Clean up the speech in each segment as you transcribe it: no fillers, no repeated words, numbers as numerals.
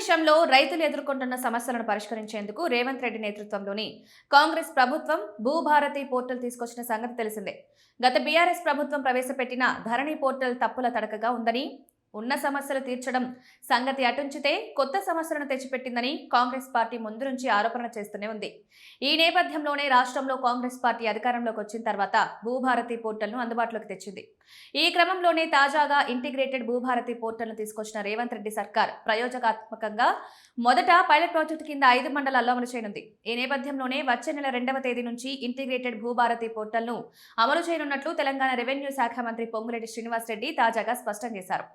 భారతదేశంలో రైతులు ఎదుర్కొంటున్న సమస్యలను పరిష్కరించేందుకు రేవంత్ రెడ్డి నేతృత్వంలోని కాంగ్రెస్ ప్రభుత్వం భూభారతి పోర్టల్ తీసుకొచ్చిన సంగతి తెలిసిందే. గత బీఆర్ఎస్ ప్రభుత్వం ప్రవేశపెట్టిన ధరణి పోర్టల్ తప్పుల తడకగా ఉందని, ఉన్న సమస్యలు తీర్చడం సంగతి అటుంచితే కొత్త సమస్యలను తెచ్చిపెట్టిందని కాంగ్రెస్ పార్టీ ముందు నుంచి ఆరోపణ చేస్తూనే ఉంది. ఈ నేపథ్యంలోనే రాష్ట్రంలో కాంగ్రెస్ పార్టీ అధికారంలోకి వచ్చిన తర్వాత భూభారతి పోర్టల్ను అందుబాటులోకి తెచ్చింది. ఈ క్రమంలోనే తాజాగా ఇంటిగ్రేటెడ్ భూభారతి పోర్టల్ను తీసుకొచ్చిన రేవంత్ రెడ్డి సర్కార్ ప్రయోజనాత్మకంగా మొదట పైలట్ ప్రాజెక్టు కింద 5 మండలాల్లో అమలు చేయనుంది. ఈ నేపథ్యంలోనే వచ్చే నెల 2వ తేదీ నుంచి ఇంటిగ్రేటెడ్ భూభారతి పోర్టల్ను అమలు చేయనున్నట్లు తెలంగాణ రెవెన్యూ శాఖ మంత్రి పొంగులేటి శ్రీనివాస్ రెడ్డి తాజాగా స్పష్టం చేశారు.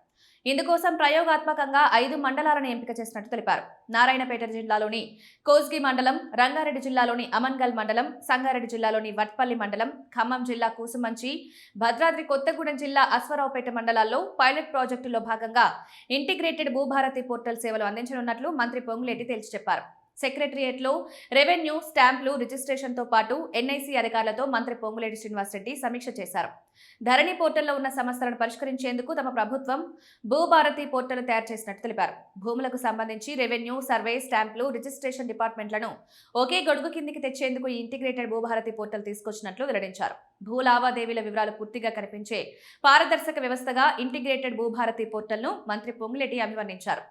ఇందుకోసం ప్రయోగాత్మకంగా 5 మండలాలను ఎంపిక చేసినట్టు తెలిపారు. నారాయణపేట జిల్లాలోని కోస్గి మండలం, రంగారెడ్డి జిల్లాలోని అమన్గల్ మండలం, సంగారెడ్డి జిల్లాలోని వట్పల్లి మండలం, ఖమ్మం జిల్లా కూసుమంచి, భద్రాద్రి కొత్తగూడెం జిల్లా అశ్వరావుపేట మండలాల్లో పైలట్ ప్రాజెక్టులో భాగంగా ఇంటిగ్రేటెడ్ భూభారతి పోర్టల్ సేవలు అందించనున్నట్లు మంత్రి పొంగులేటి తేల్చి చెప్పారు. సెక్రటరియట్లో రెవెన్యూ, స్టాంపులు, రిజిస్ట్రేషన్తో పాటు ఎన్ఐసి అధికారులతో మంత్రి పొంగులేటి శ్రీనివాసరెడ్డి సమీక్ష చేశారు. ధరణి పోర్టల్లో ఉన్న సమస్యలను పరిష్కరించేందుకు తమ ప్రభుత్వం భూభారతి పోర్టల్ తయారు చేసినట్టు తెలిపారు. భూములకు సంబంధించి రెవెన్యూ, సర్వే, స్టాంపులు, రిజిస్ట్రేషన్ డిపార్ట్మెంట్లను ఒకే గొడుగు కిందికి తెచ్చేందుకు ఈ ఇంటిగ్రేటెడ్ భూభారతి పోర్టల్ తీసుకొచ్చినట్లు వెల్లడించారు. భూ లావాదేవీల వివరాలు పూర్తిగా కనిపించే పారదర్శక వ్యవస్థగా ఇంటిగ్రేటెడ్ భూభారతి పోర్టల్ను మంత్రి పొంగులేటి అభివర్ణించారు.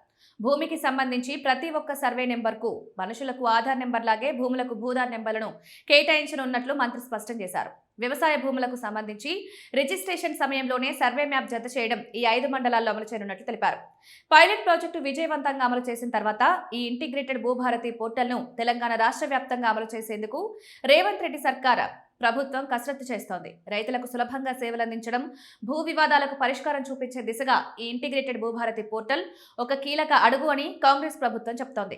భూమికి సంబంధించి ప్రతి ఒక్క సర్వే నెంబర్కు మనుషులకు ఆధార్ నెంబర్ లాగే భూములకు భూధార్ నెంబర్లను కేటాయించనున్నట్లు మంత్రి స్పష్టం చేశారు. వ్యవసాయ భూములకు సంబంధించి రిజిస్ట్రేషన్ సమయంలోనే సర్వే మ్యాప్ జత చేయడం ఈ 5 మండలాల్లో అమలు చేయనున్నట్లు తెలిపారు. పైలట్ ప్రాజెక్టు విజయవంతంగా అమలు చేసిన తర్వాత ఈ ఇంటిగ్రేటెడ్ భూభారతి పోర్టల్ను తెలంగాణ రాష్ట్ర వ్యాప్తంగా అమలు చేసేందుకు రేవంత్ రెడ్డి సర్కార్ ప్రభుత్వం కసరత్తు చేస్తోంది. రైతులకు సులభంగా సేవలందించడం, భూ వివాదాలకు పరిష్కారం చూపించే దిశగా ఈ ఇంటిగ్రేటెడ్ భూభారతి పోర్టల్ ఒక కీలక అడుగు అని కాంగ్రెస్ ప్రభుత్వం చెబుతోంది.